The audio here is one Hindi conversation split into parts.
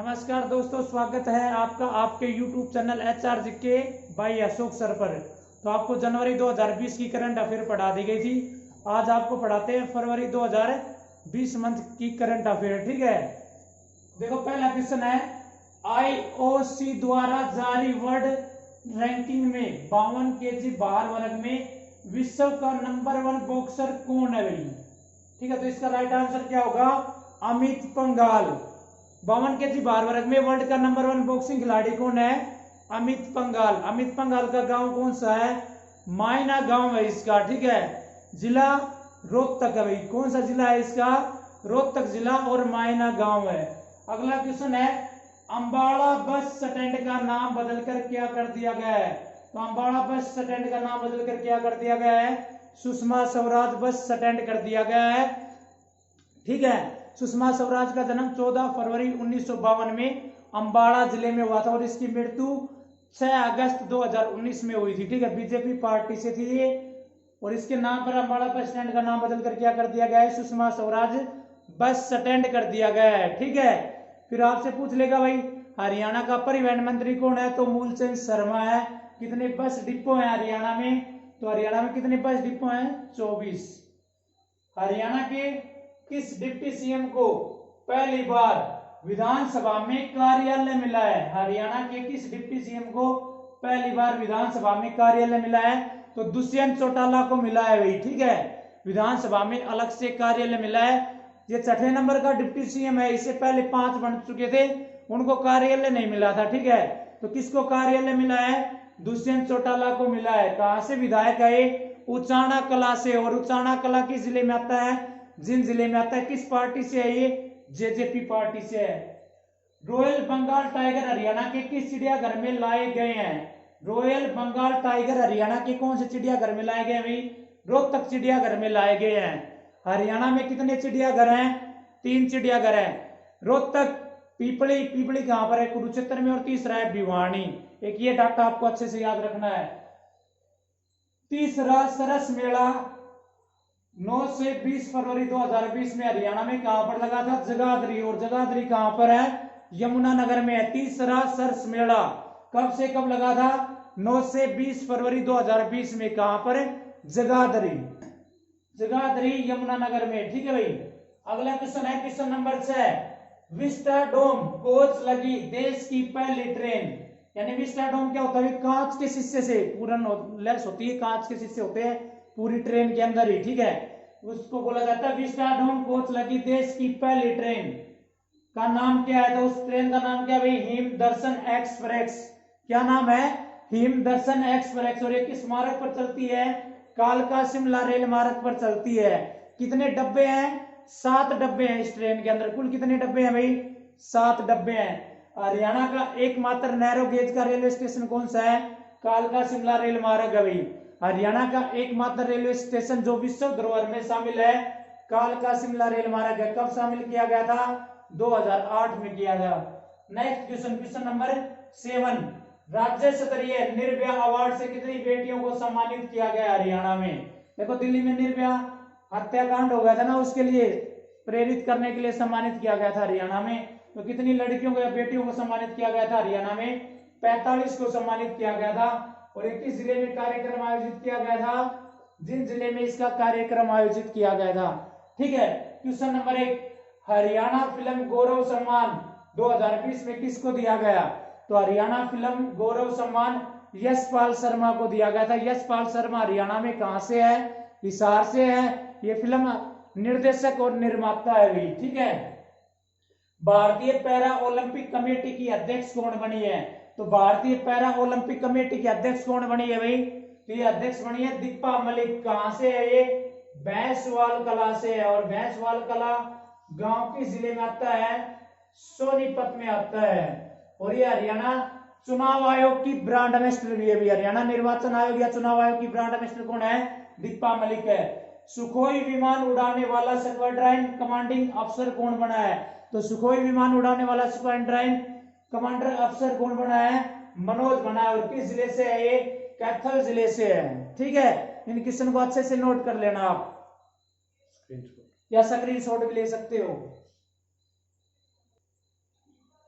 नमस्कार दोस्तों, स्वागत है आपका आपके YouTube channel HR GK by Ashok sir पर। तो आपको जनवरी 2020 की करंट अफेयर पढ़ा दी गई थी। आज आपको पढ़ाते हैं फरवरी 2020 मंथ की करंट अफेयर। ठीक है, देखो पहला क्वेश्चन है, IOC द्वारा जारी वर्ल्ड रैंकिंग में 52 kg भार वर्ग में विश्व का नंबर 1 बॉक्सर कौन है भाई? ठीक है, तो इसका राइट आंसर क्या होगा? अमित पंघाल। 52 kg भार वर्ग में वर्ल्ड का नंबर 1 बॉक्सिंग खिलाड़ी कौन है? अमित पंघाल। अमित पंघाल का गांव कौन सा है? मायना गांव है इसका। ठीक है, जिला रोहतक है भाई। कौन सा जिला है इसका? रोहतक जिला और मायना गांव है। अगला क्वेश्चन है, अंबाला बस स्टैंड का नाम बदलकर क्या कर दिया गया है? तो अंबाला बस स्टैंड का नाम बदलकर क्या कर दिया गया है? सुषमा स्वराज बस स्टैंड कर दिया गया है। ठीक है, सुषमा स्वराज का जन्म 14 फरवरी 1952 में अंबाला जिले में हुआ था और इसकी मृत्यु 6 अगस्त 2019 में हुई थी। ठीक है, बीजेपी पार्टी से थी ये, और इसके नाम पर अंबाला बस स्टैंड का नाम बदलकर क्या कर दिया गया है? सुषमा स्वराज बस स्टैंड कर दिया गया है। ठीक है, फिर आपसे पूछ लेगा भाई हरियाणा का परिवहन मंत्री कौन है? तो मूलचंद शर्मा है। कितने बस डिपो हैं हरियाणा में? तो हरियाणा में कितने बस डिपो हैं? 24। हरियाणा के किस डिप्टी सीएम को पहली बार विधानसभा में कार्यालय मिला है? हरियाणा के किस डिप्टी सीएम को पहली बार विधानसभा में कार्यालय मिला है? तो दुष्यंत चौटाला को मिला है भाई। ठीक है, विधानसभा में अलग से कार्यालय मिला है। ये 6ठे नंबर का डिप्टी सीएम है। इससे पहले 5 बन चुके थे, उनको कार्यालय नहीं मिला था। ठीक है, तो किसको कार्यालय मिला है? दुष्यंत चौटाला को मिला है। कहां से विधायक है? उचाना कला से। और उचाना कला किस जिले में आता है? जिन जिले में आता है। किस पार्टी से है ये? जेजेपी पार्टी से है। रॉयल बंगाल टाइगर हरियाणा के किस चिड़ियाघर में लाए गए हैं? रॉयल बंगाल टाइगर हरियाणा के कौन से चिड़ियाघर में लाए गए हैं भाई? रोहतक चिड़ियाघर में लाए गए हैं। हरियाणा में कितने चिड़ियाघर हैं? 3 चिड़ियाघर हैं। रोहतक, पीपली, पीपली कहां पर है? कुरुक्षेत्र में। और तीसरा है भिवानी। एक ये डाटा आपको अच्छे से याद रखना है। तीसरा सरस मेला 9 से 20 फरवरी 2020 में हरियाणा में कहां पर लगा था? जगाधरी। और जगाधरी कहां पर है? यमुनानगर में है। तीसरा सरस मेला कब से कब लगा था? 9 से 20 फरवरी 2020 में। कहां पर? जगाधरी। जगाधरी यमुनानगर में। ठीक है भाई, अगला क्वेश्चन है क्वेश्चन नंबर 6, विस्टाडोम कोच लगी देश की पहली ट्रेन। यानी विस्टाडोम क्या होता है? कांच के शीशे से पूर्ण लेस होती है, कांच के शीशे होते हैं पूरी ट्रेन के अंदर ही। ठीक है, उसको बोला जाता है विस्टाडोम कोच लगी देश की पहली ट्रेन। का नाम क्या है? तो उस ट्रेन का नाम क्या है भाई? हिम दर्शन एक्सप्रेस। क्या नाम है? हिम दर्शन एक्सप्रेस। और ये किस मार्ग पर चलती है? कालका शिमला रेल मार्ग पर चलती है। कितने डब्बे हैं? 7 डब्बे हैं इस ट्रेन के अंदर। कुल कितने डब्बे हैं भाई? 7 डब्बे हैं। हरियाणा का एकमात्र नैरो गेज का रेलवे स्टेशन कौन सा है? कालका शिमला रेल मार्ग है भाई। हरियाणा का एकमात्र रेलवे स्टेशन जो विश्व धरोहर में शामिल है, कालका शिमला रेल मार्ग है। कब शामिल किया गया था? 2008 में किया गया। नेक्स्ट क्वेश्चन, क्वेश्चन नंबर 7, राज्य स्तरीय निर्भया अवार्ड से कितनी बेटियों को सम्मानित किया गया हरियाणा में? देखो दिल्ली में निर्भया हत्याकांड हो गया था ना, उसके लिए प्रेरित करने के लिए सम्मानित किया गया था हरियाणा में। तो कितनी लड़कियों को या बेटियों को सम्मानित किया गया था हरियाणा में? 45 को सम्मानित किया गया था। और 21 जिले में कार्यक्रम आयोजित किया गया था, जिन जिले में इसका कार्यक्रम आयोजित किया गया था। ठीक है, क्वेश्चन नंबर 1, हरियाणा फिल्म गौरव सम्मान 2020 में किसको दिया गया? तो हरियाणा फिल्म गौरव सम्मान यशपाल शर्मा को दिया गया था। यशपाल शर्मा हरियाणा में कहां से है? हिसार से है। ये फिल्म निर्देशक और निर्माता है भी। ठीक है, भारतीय पैरा ओलंपिक कमेटी की अध्यक्ष कौन बनी है? तो भारतीय पैरा ओलंपिक कमेटी की अध्यक्ष कौन बनी है भाई? तो ये अध्यक्ष बनी है दीपा मलिक। कहां से है ये? भैंसवाल कला से है। और भैंसवाल कला गांव के जिले में आता है? सोनीपत में आता है। और ये हरियाणा चुनाव आयोग की ब्रांड एम्बेसडर भी है। हरियाणा निर्वाचन आयोग या चुनाव आयोग की ब्रांड एम्बेसडर कौन है? दीपा मलिक है। सुखोई विमान उड़ाने वाला स्क्वाड्रन कमांडिंग अफसर कौन बना है? तो सुखोई विमान उड़ाने वाला स्क्वाड्रन कमांडर अफसर कौन बना है? मनोज बना है। और किस जिले से है ये? कैथल जिले से है। ठीक है, इन क्वेश्चन को अच्छे से नोट कर लेना आप, या स्क्रीनशॉट भी ले सकते हो।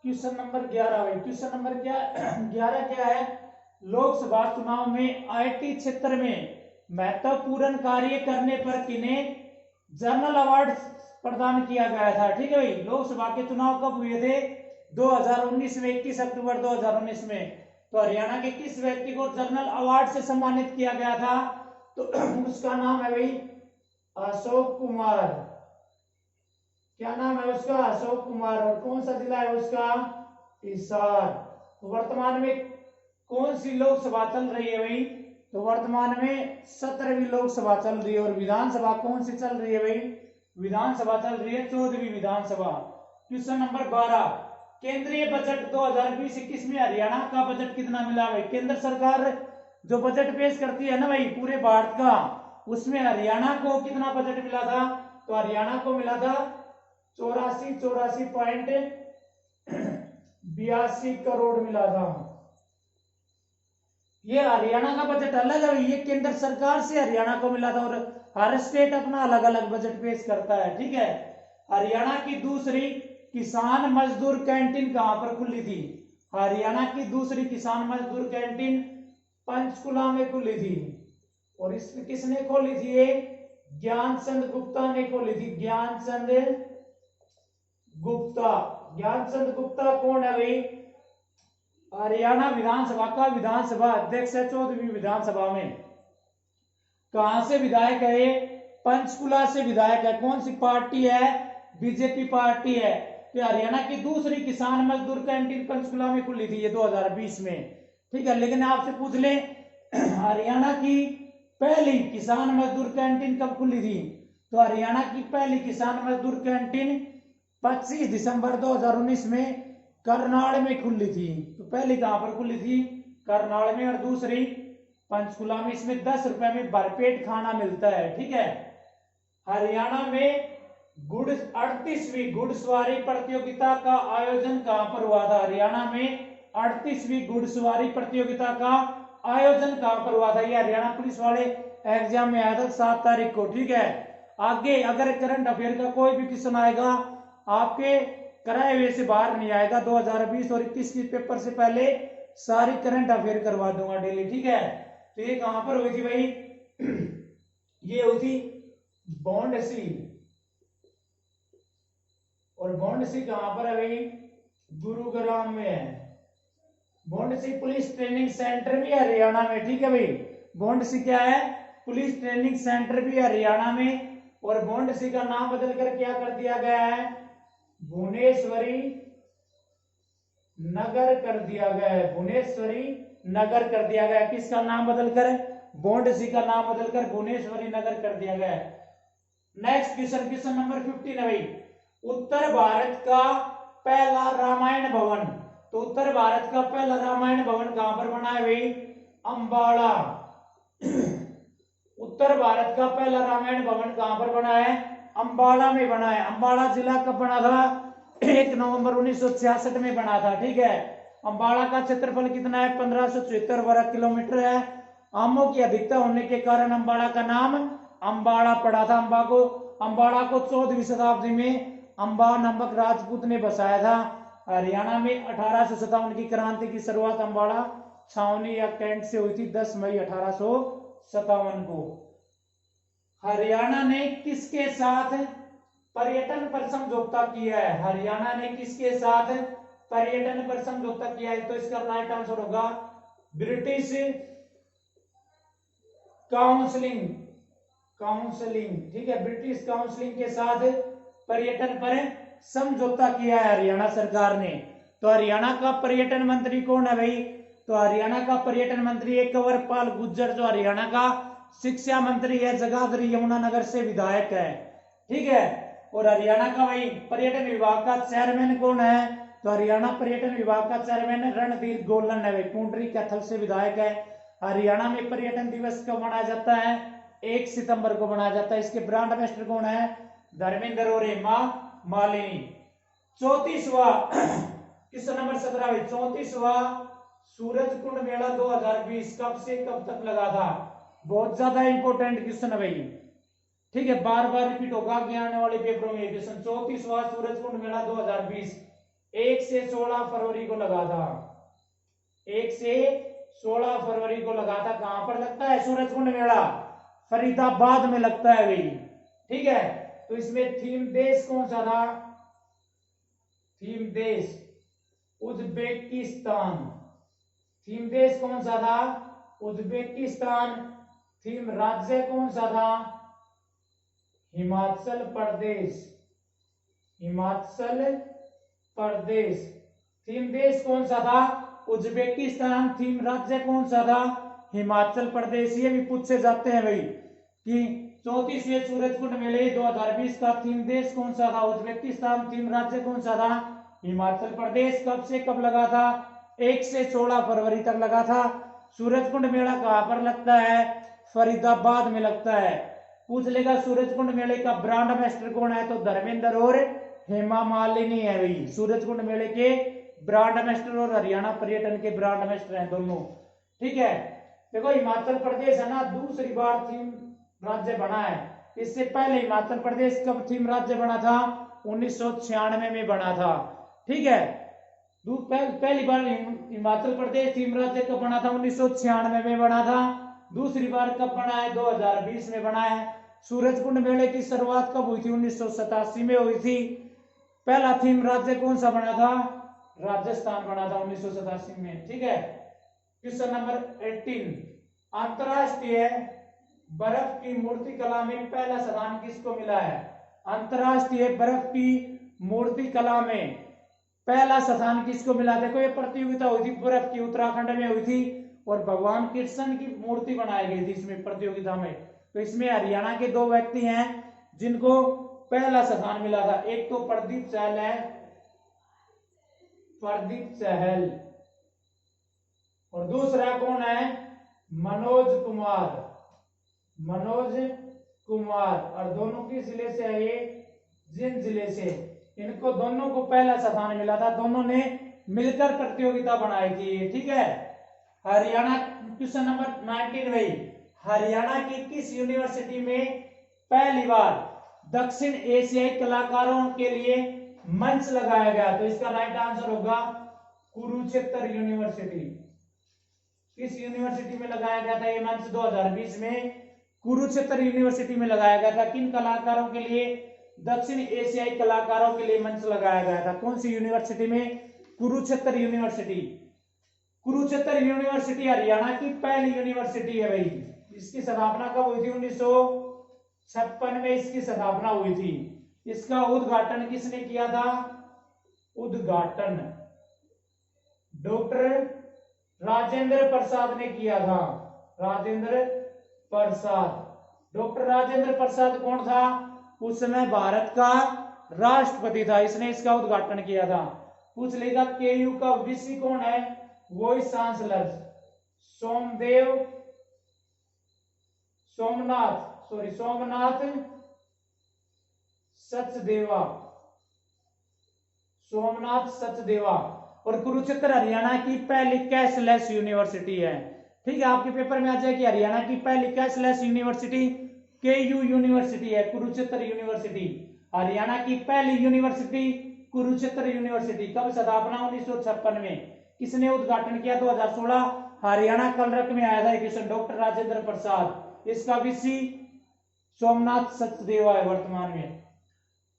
क्वेश्चन नंबर 11 भाई, क्वेश्चन नंबर क्या 11 क्या है? लोकसभा चुनाव में आईटी क्षेत्र में महत्वपूर्ण कार्य करने पर किन्हें जर्नल अवार्ड प्रदान किया गया था? ठीक है भाई, लोकसभा के चुनाव कब हुए थे? 2019 में, 21 अक्टूबर 2019 में। तो हरियाणा के किस व्यक्ति को जर्नल अवार्ड से सम्मानित किया गया था? तो उसका नाम है भाई अशोक कुमार। क्या नाम है उसका? अशोक कुमार। और कौन सा जिला है उसका? हिसार। तो वर्तमान में कौन सी लोकसभा चल रही है भाई? तो वर्तमान में 17वीं लोकसभा चल रही है। और विधानसभा कौन सी चल रही है भाई? विधानसभा चल रही है 14वीं विधानसभा। क्वेश्चन नंबर 12, केंद्रीय बजट 2020-21 में हरियाणा का बजट कितना मिला भाई? केंद्र सरकार जो बजट पेश करती है ना भाई पूरे भारत का, उसमें हरियाणा को कितना बजट मिला था? तो हरियाणा को मिला था 84.82 करोड़ मिला था। ये हरियाणा का बजट अलग है, ये केंद्र सरकार से हरियाणा को मिला था। और हर स्टेट अपना अलग अलग बजट पेश करता है। ठीक है, हरियाणा की दूसरी किसान मजदूर कैंटीन कहां पर खुली थी? हरियाणा की दूसरी किसान मजदूर कैंटीन पंचकुला में खुली थी। और इसमें किसने खोली थी? ये ज्ञानचंद गुप्ता ने खोली थी। ज्ञानचंद गुप्ता। ज्ञानचंद गुप्ता कौन है भाई? हरियाणा विधानसभा का विधानसभा अध्यक्ष है 14वीं विधानसभा में। कहां से विधायक है ये? पंचकुला से विधायक है। कौन सी पार्टी है? बीजेपी पार्टी है। तो हरियाणा की दूसरी किसान मजदूर कैंटीन पंचकुला में खुली थी ये 2020 में। ठीक है, लेकिन आपसे पूछ ले हरियाणा की पहली किसान मजदूर कैंटीन कब खुली थी? तो हरियाणा की पहली किसान मजदूर कैंटीन 25 दिसंबर 2019 में करनाल में खुली थी। तो पहली कहां पर खुली थी? करनाल में। और दूसरी पंचकुला में। इसमें 10 रुपए में भरपेट खाना मिलता है। ठीक है, हरियाणा में 38वीं घुड़सवारी प्रतियोगिता का आयोजन कहां पर हुआ था? हरियाणा में 38वीं घुड़सवारी प्रतियोगिता का आयोजन कहां पर हुआ था? ये हरियाणा पुलिस वाले एग्जाम में आया था 7 तारीख को। ठीक है, आगे अगर करंट अफेयर का कोई भी क्वेश्चन आएगा आपके कराए हुए से बाहर नहीं आएगा। 2020 और 21 के पेपर से पहले सारी करंट अफेयर करवा दूंगा डेली। ठीक है, तो ये कहां पर हुई थी भाई? ये हुई थी बॉन्डसी। और बॉन्डसी कहां पर है भाई? गुरुग्राम में है। बॉन्डसी पुलिस ट्रेनिंग सेंटर भी है हरियाणा में। ठीक है भाई, बॉन्डसी क्या है? पुलिस ट्रेनिंग सेंटर भी है हरियाणा में। और बॉन्डसी का नाम बदलकर क्या कर दिया गया है? भुवनेश्वरी नगर कर दिया गया है। भुवनेश्वरी नगर कर दिया गया है। किसका नाम बदलकर? बॉन्डसी का नाम बदलकर भुवनेश्वरी नगर कर दिया गया है। नेक्स्ट क्वेश्चन, क्वेश्चन नंबर 15 है भाई, उत्तर भारत का पहला रामायण भवन। तो उत्तर भारत का पहला रामायण भवन कहां पर बना है भाई? अंबाला। उत्तर भारत का पहला रामायण भवन कहां पर बना है? अंबाला में बना है। अंबाला जिला कब बना था? 1 नवंबर 1966 में बना था। ठीक है, अंबाला का क्षेत्रफल कितना है? 1574 वर्ग किलोमीटर है। आमों की अधिकता होने के कारण अंबाला का नाम अंबाला पड़ा था। अंबाला को 14वीं शताब्दी में अंबा नामक राजपूत ने बसाया था। हरियाणा में 1857 की क्रांति की शुरुआत अंबाला छावनी या कैंट से हुई थी 10 मई 1857 को। हरियाणा ने किसके साथ पर्यटन पर समझौता किया है? हरियाणा ने किसके साथ पर्यटन पर समझौता किया है? तो इसका राइट आंसर होगा ब्रिटिश काउंसलिंग। ठीक है, ब्रिटिश काउंसलिंग के साथ पर्यटन पर समझौता किया है हरियाणा सरकार ने। तो हरियाणा का पर्यटन मंत्री कौन है भाई? तो हरियाणा का पर्यटन मंत्री है कंवरपाल गुर्जर, जो हरियाणा का शिक्षा मंत्री है, जगाधरी यमुनानगर से विधायक है। ठीक है, और हरियाणा का भाई पर्यटन विभाग का चेयरमैन कौन है? तो हरियाणा पर्यटन विभाग का चेयरमैन रणधीर गोलन है भाई, पुंडरी कैथल से विधायक है। हरियाणा में पर्यटन दिवस कब मनाया जाता है? 1 सितंबर को मनाया जाता है। इसके ब्रांड एम्बेसडर कौन है? धर्मेंद्र और हेमा मालिनी। 34वां क्वेश्चन नंबर 17 में 34वां सूरज कुंड मेला 2020 कब से कब तक लगा था? बहुत ज्यादा इंपॉर्टेंट क्वेश्चन है भाई। ठीक है, बार बार रिपीट होगा आगे आने वाले पेपरों में क्वेश्चन। 34वां सूरज कुंड मेला 2020 1 से 16 फरवरी को लगा था। 1 से 16 फरवरी को लगा था। कहां पर लगता है सूरजकुंड मेला? फरीदाबाद में लगता है भाई। ठीक है, तो इसमें थीम देश कौन सा था? थीम देश उज्बेकिस्तान। थीम देश कौन सा था? उज्बेकिस्तान। थीम राज्य कौन सा था? हिमाचल प्रदेश। हिमाचल प्रदेश। थीम देश कौन सा था? उज्बेकिस्तान। थीम राज्य कौन सा था? हिमाचल प्रदेश। ये भी पूछे जाते हैं भाई कि 34वें सूरजकुंड मेले 2020 का थीम देश कौन सा था? उज्बेकिस्तान। थीम राज्य कौन सा था? हिमाचल प्रदेश। कब से कब लगा था? 1 से 16 फरवरी तक लगा था। सूरजकुंड मेला कहां पर लगता है? फरीदाबाद में लगता है। पूछ लेगा सूरजकुंड मेले का ब्रांड एम्बेसडर कौन है? तो धर्मेंद्र और हेमा मालिनी है भाई। सूरजकुंड मेले के ब्रांड एम्बेसडर और हरियाणा पर्यटन के ब्रांड एम्बेसडर हैं दोनों। ठीक है, देखो हिमाचल प्रदेश है ना, दूसरी बार थीम राज्य बना है। इससे पहले हिमाचल प्रदेश कब थीम राज्य बना था? 1996 में बना था। ठीक है, पहली बार हिमाचल प्रदेश थीम राज्य कब बना था? 1996 में बना था। दूसरी बार कब बना है? 2020 में बना है। सूरजकुंड मेले की शुरुआत कब हुई थी? 1987 में हुई थी। पहला थीम राज्य कौन सा बना था? राजस्थान बना था 1987 में। ठीक है, क्वेश्चन नंबर 18, अंतरराष्ट्रीय बर्फ की मूर्ति कला में पहला स्थान किसको मिला है? अंतरराष्ट्रीय बर्फ की मूर्ति कला में पहला स्थान किसको मिला? देखो ये प्रतियोगिता हुई थी बर्फ की, उत्तराखंड में हुई थी और भगवान कृष्ण की मूर्ति बनाई गई थी इसमें प्रतियोगिता में। तो इसमें हरियाणा के दो व्यक्ति हैं जिनको पहला स्थान मिला था। एक तो प्रदीप सहल है, प्रदीप सहल, और दूसरा कौन है? मनोज कुमार, मनोज कुमार। और दोनों किस जिले से है ये? जिन जिले से। इनको दोनों को पहला स्थान मिला था, दोनों ने मिलकर प्रतियोगिता बनाई थी। ठीक है, हरियाणा, क्वेश्चन नंबर 19 भाई, हरियाणा की किस यूनिवर्सिटी में पहली बार दक्षिण एशियाई कलाकारों के लिए मंच लगाया गया? तो इसका राइट आंसर होगा कुरुक्षेत्र यूनिवर्सिटी। किस यूनिवर्सिटी में लगाया गया था ये मंच? 2020 में कुरुक्षेत्र यूनिवर्सिटी में लगाया गया था। किन कलाकारों के लिए? दक्षिण एशियाई कलाकारों के लिए मंच लगाया गया था। कौन सी यूनिवर्सिटी में? कुरुक्षेत्र यूनिवर्सिटी। कुरुक्षेत्र यूनिवर्सिटी हरियाणा की पहली यूनिवर्सिटी है भाई। इसकी स्थापना कब हुई थी? 1956 में इसकी स्थापना हुई थी। इसका उद्घाटन किसने किया था? उद्घाटन डॉक्टर राजेंद्र प्रसाद ने किया था। राजेंद्र प्रसाद। डॉक्टर राजेंद्र प्रसाद कौन था? उस समय भारत का राष्ट्रपति था, इसने इसका उद्घाटन किया था। पूछ लेगा केयू का वीसी कौन है? Vice chancellor Somnath Sachdeva, Somnath Sachdeva. और कुरुक्षेत्र हरियाणा की पहली कैशलेस यूनिवर्सिटी है। ठीक है, आपके पेपर में आ जाए कि हरियाणा की पहली कैशलेस यूनिवर्सिटी केयू यूनिवर्सिटी है, कुरुक्षेत्र यूनिवर्सिटी। हरियाणा की पहली यूनिवर्सिटी कुरुक्षेत्र यूनिवर्सिटी। कब स्थापना? 1956 में। किसने उद्घाटन किया? 2016। हरियाणा कलरक में आया था क्वेश्चन, डॉक्टर राजेंद्र प्रसाद। इसका वीसी सोमनाथ सचदेवा है वर्तमान में।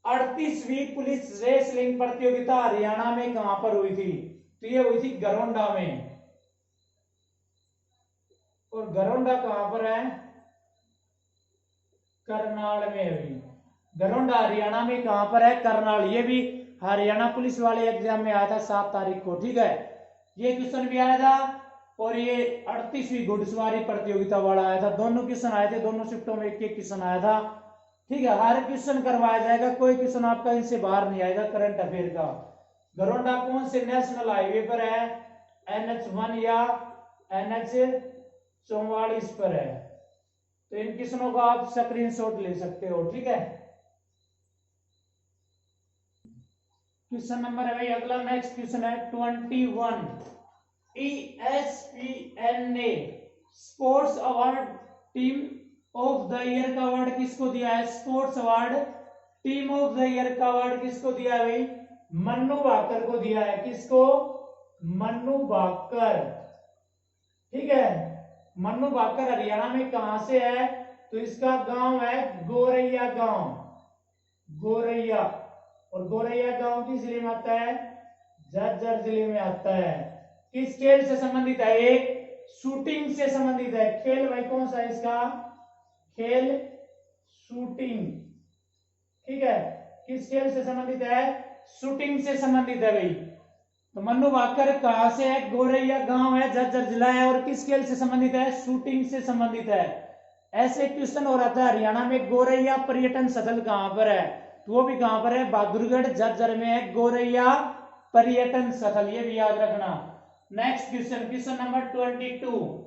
38वीं पुलिस रेसलिंग प्रतियोगिता हरियाणा में कहां पर हुई थी? तो ये हुई थी गरोंडा में। और गरोंडा कहां पर है? करनाल में हुई। गरोंडा हरियाणा में कहां पर है? करनाल। ये भी हरियाणा पुलिस वाले एग्जाम में आया था 7 तारीख को। ठीक है, ये क्वेश्चन भी आया था। और ये 38वीं घुड़सवारी प्रतियोगिता वाला आया था। दोनों क्वेश्चन आए थे, दोनों शिफ्टों में एक एक क्वेश्चन आया था। ठीक है, हर क्वेश्चन करवाया जाएगा, कोई क्वेश्चन आपका इनसे बाहर नहीं आएगा करंट अफेयर का। गरोंडा कौन से नेशनल हाईवे पर है? NH1 या NH44 पर है। तो इन क्वेश्चनों का आप स्क्रीनशॉट ले सकते हो। ठीक है, क्वेश्चन नंबर है भाई अगला, नेक्स्ट क्वेश्चन है 21। ESPN ने sports award team of the year का अवार्ड किसको दिया है? Sports award team of the year का अवार्ड किसको दिया है भाई? मन्नू भाकर को दिया है। किसको? मन्नू भाकर। ठीक है, मन्नू भाकर हरियाणा में कहां से है? तो इसका गांव है गोरैया गांव, गोरैया। और गोरैया गांव किस जिले में आता है? झज्जर जिले में आता है। किस खेल से संबंधित है? एक शूटिंग से संबंधित है। खेल भाई कौन सा है इसका? खेल शूटिंग। ठीक है, किस खेल से संबंधित है? शूटिंग से संबंधित है भाई। तो मन्नू भाकर कहां से है? गोरैया गांव है, झज्जर जिला है। और किस खेल से संबंधित है? शूटिंग से संबंधित है। ऐसे क्वेश्चन हो रहा था हरियाणा में गोरैया पर्यटन स्थल कहां पर है? तो वो भी कहां पर है? बहादुरगढ़ झज्जर में है गोरैया पर्यटन स्थल, ये भी याद रखना। Next question, question number 22।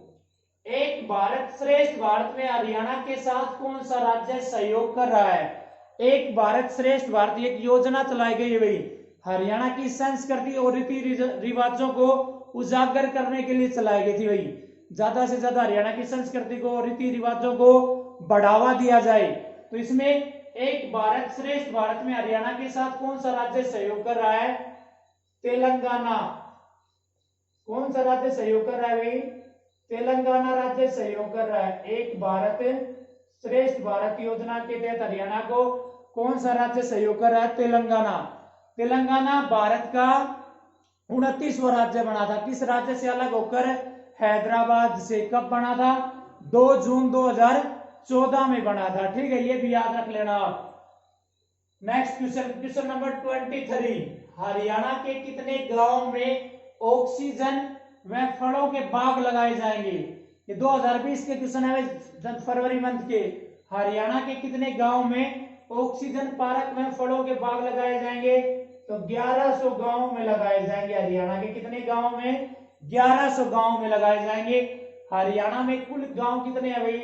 एक भारत श्रेष्ठ भारत में हरियाणा के साथ कौन सा राज्य सहयोग कर रहा है? एक भारत श्रेष्ठ भारत एक योजना चलाई गई है भाई, हरियाणा की संस्कृति और रीति रिवाजों को उजागर करने के लिए चलाई गई थी भाई। ज्यादा से ज्यादा हरियाणा की संस्कृति को, रीति रिवाजों को बढ़ावा दिया जाए। तो इसमें एक भारत श्रेष्ठ भारत में हरियाणा के साथ कौन सा राज्य सहयोग कर रहा है? तेलंगाना। कौन सा राज्य सहयोग कर रहा है भाई? तेलंगाना राज्य सहयोग कर रहा है। एक भारत श्रेष्ठ भारत योजना के तहत हरियाणा को कौन सा राज्य सहयोग कर रहा है? तेलंगाना। तेलंगाना भारत का 29वां राज्य बना था। किस राज्य से अलग होकर? हैदराबाद से। कब बना था? 2 जून 2014 में बना था। ठीक है, ये भी याद रख लेना आप। Next question, question number 23। Haryana के कितने गांव में ऑक्सीजन व फलों के बाग लगाए जाएंगे? ये 2020 के क्वेश्चन है, फरवरी मंथ के। हरियाणा के कितने गांव में ऑक्सीजन पार्क में फलों के बाग लगाए जाएंगे? तो 1100 गांव में लगाए जाएंगे। हरियाणा के कितने गांव में? 1100 गांव में लगाए जाएंगे। हरियाणा में कुल गांव कितने हैं भाई?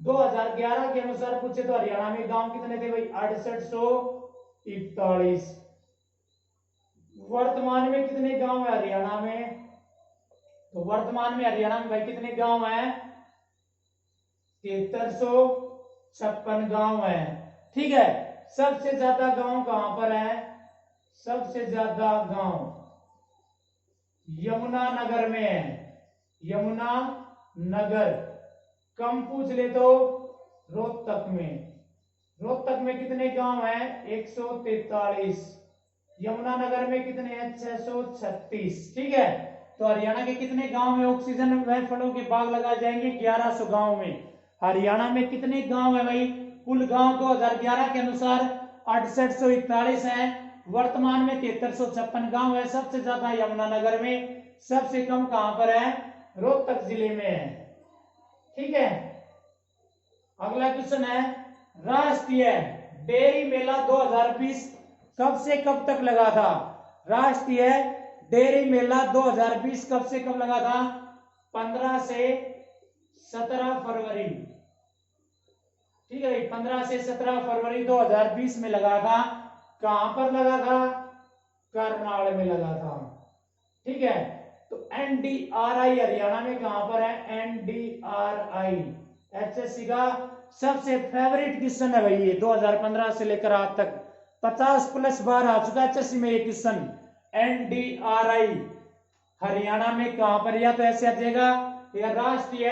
2011 के अनुसार पूछे तो हरियाणा में गांव कितने थे भाई? 6841। वर्तमान में कितने गांव है हरियाणा में? तो वर्तमान में हरियाणा में भाई कितने गांव हैं? 7356 गांव है। ठीक है, सबसे ज्यादा गांव कहां पर है? सबसे ज्यादा गांव यमुना नगर में है, यमुना नगर। कम पूछ ले तो रोहतक में। रोहतक में कितने गांव हैं? 143। यमुना नगर में कितने हैं? 636। ठीक है, तो हरियाणा के कितने गांव में ऑक्सीजन व फलों के बाग लगाए जाएंगे? 1100 गांव में। हरियाणा में कितने गांव है भाई? कुल गांव 2011 के अनुसार 6841 है। वर्तमान में 7356 गांव है। सबसे ज्यादा यमुनानगर में, सबसे कम कहां पर है? रोहतक जिले में है। ठीक है, अगला क्वेश्चन है, राष्ट्रीय डेयरी मेला 2020 कब से कब तक लगा था? राष्ट्रीय डेयरी मेला 2020 कब से कब लगा था? 15 से 17 फरवरी। ठीक है, 15 से 17 फरवरी 2020 में लगा था। कहां पर लगा था? करनाल में लगा था। ठीक है, तो एनडीआरआई हरियाणा में कहां पर है? एनडीआरआई एचएससी का सबसे फेवरेट क्वेश्चन है भाई ये, 2015 से लेकर आज तक 50+ बार आ चुका है एचएससी में ये क्वेश्चन। एनडीआरआई हरियाणा में कहां पर? या तो ऐसे आ जाएगा, या राष्ट्रीय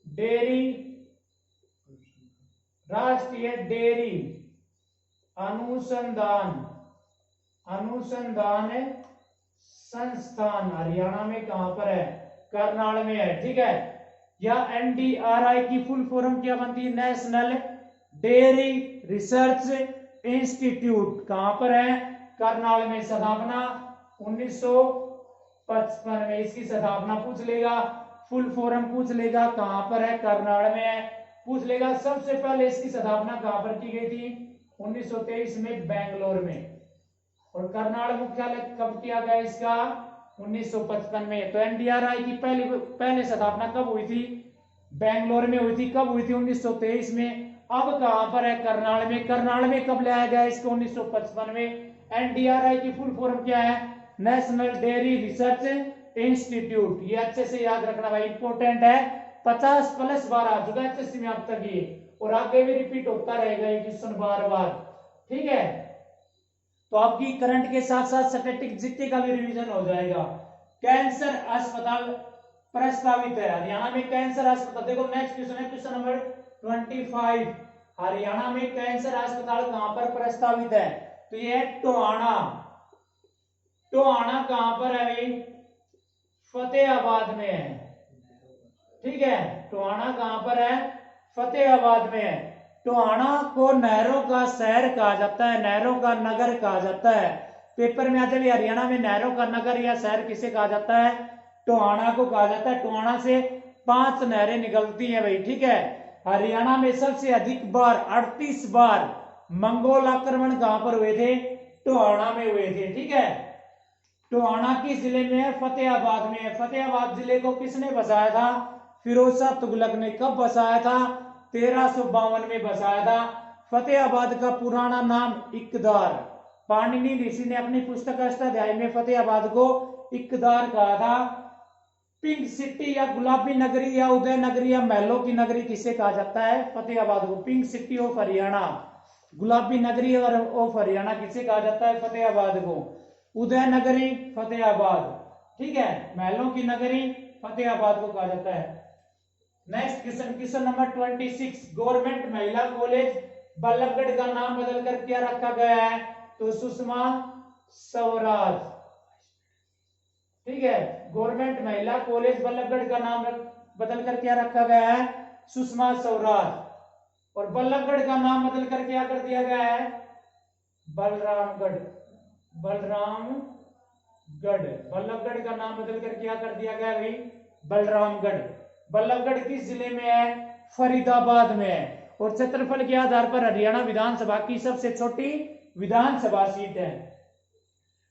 डेयरी, राष्ट्रीय डेयरी अनुसंधान संस्थान हरियाणा में कहां पर है? करनाल में है। ठीक है, या एनडीआरआई की फुल फॉर्म क्या बनती है? National dairy research institute. कहां पर है? करनाल में। स्थापना 1955 में। इसकी स्थापना पूछ लेगा, फुल फॉर्म पूछ लेगा, कहां पर है? करनाल में है। पूछ लेगा सबसे पहले इसकी स्थापना कहां पर की गई थी? 1923 में बेंगलोर में। और करनाल मुख्यालय कब किया गया इसका? 1955 में। तो एनडीआरआई की पहले स्थापना कब हुई थी? बेंगलोर में हुई थी। कब हुई थी? 1923 में। अब कहां पर है? करनाल में। करनाल में कब लाया गया इसको? 1955 में। एनडीआरआई की फुल फॉर्म क्या है? National dairy research institute. ये अच्छे से याद रखना भाई, इंपॉर्टेंट है। 50+ बार आ चुका है एचएससी में अब तक ये, और आगे भी रिपीट होता रहेगा ये क्वेश्चन बार बार। ठीक है, तो आपकी करंट के साथ साथ स्टैटिक जीके का भी रिवीजन हो जाएगा। कैंसर अस्पताल प्रस्तावित है हरियाणा में, कैंसर अस्पताल। देखो नेक्स्ट क्वेश्चन है क्वेश्चन नंबर 25। हरियाणा में कैंसर अस्पताल कहां पर प्रस्तावित है? तो ये है टोहाना। टोहाना कहां पर है भाई? फतेहाबाद में है। ठीक है, टोहाना कहां पर है? फतेहाबाद में है। टोहाना को नहरों का शहर कहा जाता है, नहरों का नगर कहा जाता है। पेपर में आता है हरियाणा में नहरों का नगर या शहर किसे कहा जाता है? टोहाना को कहा जाता है। टोहाना से 5 नहरें निकलती हैं भाई। ठीक है, हरियाणा में सबसे अधिक बार 38 बार मंगोल आक्रमण कहां पर हुए थे? टोहाना में हुए थे। ठीक है, टोहाना किस जिले में है? फतेहाबाद में है। फतेहाबाद जिले को किसने बसाया था? फिरोज शाह तुगलक ने। कब बसाया था? 1352 में बसाया था। फतेहाबाद का पुराना नाम इकदार। पाणिनि ऋषि ने अपनी पुस्तक अष्टाध्यायी में फतेहाबाद को इकदार कहा था। पिंक सिटी या गुलाबी नगरी या उदय नगरी या महलों की नगरी किसे कहा जाता है? फतेहाबाद को। पिंक सिटी ऑफ हरियाणा, गुलाबी नगरी और ऑफ हरियाणा किसे कहा जाता है? फतेहाबाद को। उदय नगरी फतेहाबाद, ठीक है, महलों की नगरी फतेहाबाद को कहा जाता है। Next question, question number 26। Government महिला कॉलेज बल्लभगढ़ का नाम बदलकर क्या रखा गया है? तो सुषमा स्वराज। ठीक है, गवर्नमेंट महिला कॉलेज बल्लभगढ़ का नाम बदलकर क्या रखा गया है? सुषमा स्वराज। और बल्लभगढ़ का नाम बदलकर क्या कर दिया गया है? बलरामगढ़। बलरामगढ़, बल्लभगढ़ का नाम बदलकर क्या कर दिया गया भाई? बलरामगढ़। बल्लभगढ़ किस जिले में है? फरीदाबाद में है। और क्षेत्रफल के आधार पर हरियाणा विधानसभा की सबसे छोटी विधानसभा सीट है।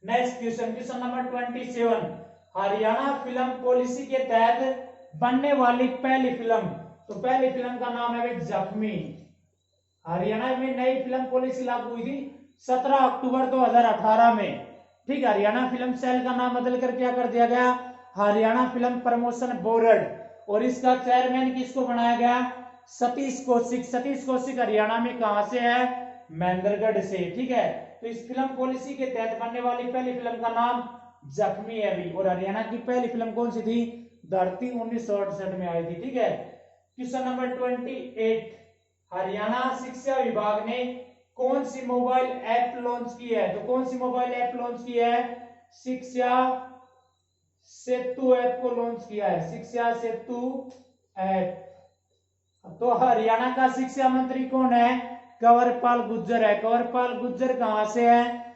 Next question, question number 27। Haryana film policy के तहत बनने वाली पहली फिल्म, तो पहली फिल्म का नाम है जख्मी। हरियाणा में नई फिल्म पॉलिसी लागू हुई थी 17 अक्टूबर 2018 में। ठीक, हरियाणा फिल्म सेल का नाम बदलकर क्या कर दिया गया? Haryana film promotion board. और इसका चेयरमैन किसको बनाया गया? सतीश कौशिक। सतीश कौशिक हरियाणा में कहां से है? महेंद्रगढ़ से। ठीक है, तो इस फिल्म पॉलिसी के तहत बनने वाली पहली फिल्म का नाम जख्मी है भी। और हरियाणा की पहली फिल्म कौन सी थी? धरती 1968 में आई थी। ठीक है, क्वेश्चन नंबर 28। हरियाणा शिक्षा विभाग ने कौन सी मोबाइल ऐप लॉन्च की है? तो कौन सी मोबाइल ऐप लॉन्च की है? शिक्षा सेतु ऐप को लॉन्च किया है। शिक्षा सेतु ऐप। तो हरियाणा का शिक्षा मंत्री कौन है? कंवरपाल गुर्जर है। कंवरपाल गुर्जर कहां से है?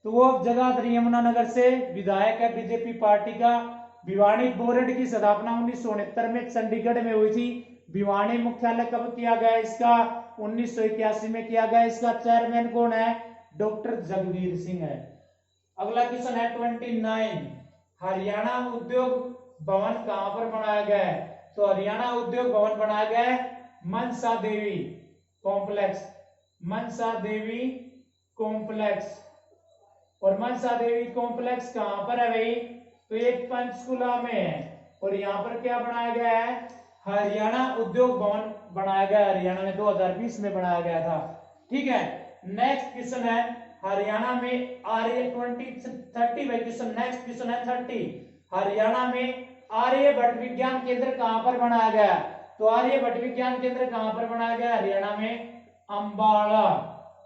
तो वो जगाधरी यमुनानगर से विधायक है बीजेपी पार्टी का। भिवानी बोर्ड की स्थापना 1969 में चंडीगढ़ में हुई थी। भिवानी मुख्यालय कब किया गया इसका? 1981 में किया गया। इसका चेयरमैन कौन है? डॉक्टर जगवीर सिंह है। अगला क्वेश्चन है 29। हरियाणा उद्योग भवन कहां पर बनाया गया है? तो हरियाणा उद्योग भवन बनाया गया है मनसा देवी कॉम्प्लेक्स। मनसा देवी कॉम्प्लेक्स। और मनसा देवी कॉम्प्लेक्स कहां पर है भाई? तो ये पंचकुला में है। और यहाँ पर क्या बनाया गया है? हरियाणा उद्योग भवन बनाया गया। हरियाणा में 2020 में बनाया गया था। ठीक है, नेक्स्ट क्वेश्चन है हरियाणा में आर्य 2030 क्वेश्चन। नेक्स्ट क्वेश्चन है 30। हरियाणा में आर्यभट्ट विज्ञान केंद्र कहां पर बनाया गया? तो आर्यभट्ट विज्ञान केंद्र कहां पर बनाया गया? हरियाणा में अंबाला।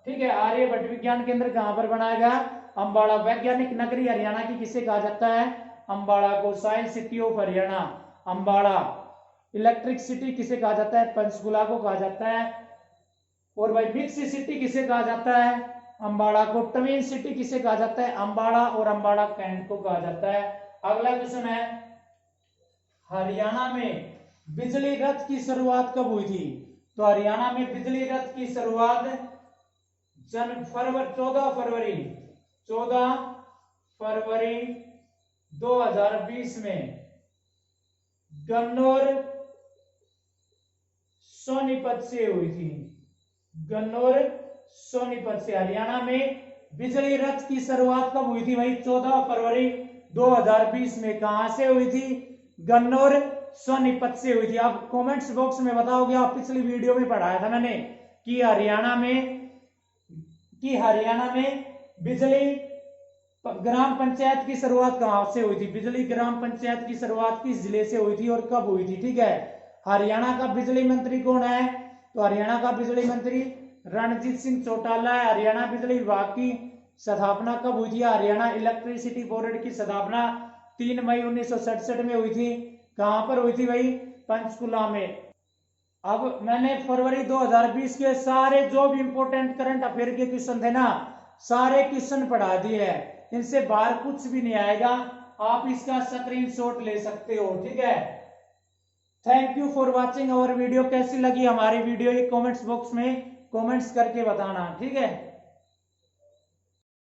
ठीक है, आर्यभट्ट विज्ञान केंद्र कहां पर बनाया गया? अंबाला। वैज्ञानिक नगरी हरियाणा की किसे कहा जाता है? अंबाला को। Science city of Haryana Ambala. Electric city किसे कहा जाता है? पंचकुला को कहा जाता है। और भाई मिक्स सिटी किसे कहा जाता है? अंबाला को। ट्विन सिटी किसे कहा जाता है? अंबाला और अंबाला कैंट को कहा जाता है। अगला क्वेश्चन है हरियाणा में बिजली रथ की शुरुआत कब हुई थी? तो हरियाणा में बिजली रथ की शुरुआत 14 फरवरी 2020 में गन्नौर सोनीपत से हुई थी। गन्नौर सोनीपत से। हरियाणा में बिजली रथ की शुरुआत कब हुई थी भाई? 14 फरवरी 2020 में। कहां से हुई थी? गन्नौर सोनीपत से हुई थी। आप कमेंट्स बॉक्स में बताओगे, आप पिछली वीडियो में पढ़ाया था मैंने कि हरियाणा में बिजली ग्राम पंचायत की शुरुआत कहां से हुई थी? बिजली ग्राम पंचायत की शुरुआत किस जिले से हुई थी और कब हुई थी? ठीक है, हरियाणा का बिजली मंत्री कौन है? तो हरियाणा का बिजली मंत्री रणजीत सिंह चौटाला है। हरियाणा बिजली विभाग की स्थापना कब हुई थी? हरियाणा इलेक्ट्रिसिटी बोर्ड की स्थापना 3 मई 1967 में हुई थी। कहां पर हुई थी भाई? पंचकुला में। अब मैंने फरवरी 2020 के सारे जो भी इंपोर्टेंट करंट अफेयर के क्वेश्चन थे ना, सारे क्वेश्चन पढ़ा दिए हैं, इनसे बाहर कुछ भी नहीं आएगा। आप इसका स्क्रीनशॉट ले सकते हो। ठीक है, thank you for watching our video. कैसी लगी हमारी वीडियो ये कमेंट्स बॉक्स में कमेंट्स करके बताना। ठीक है।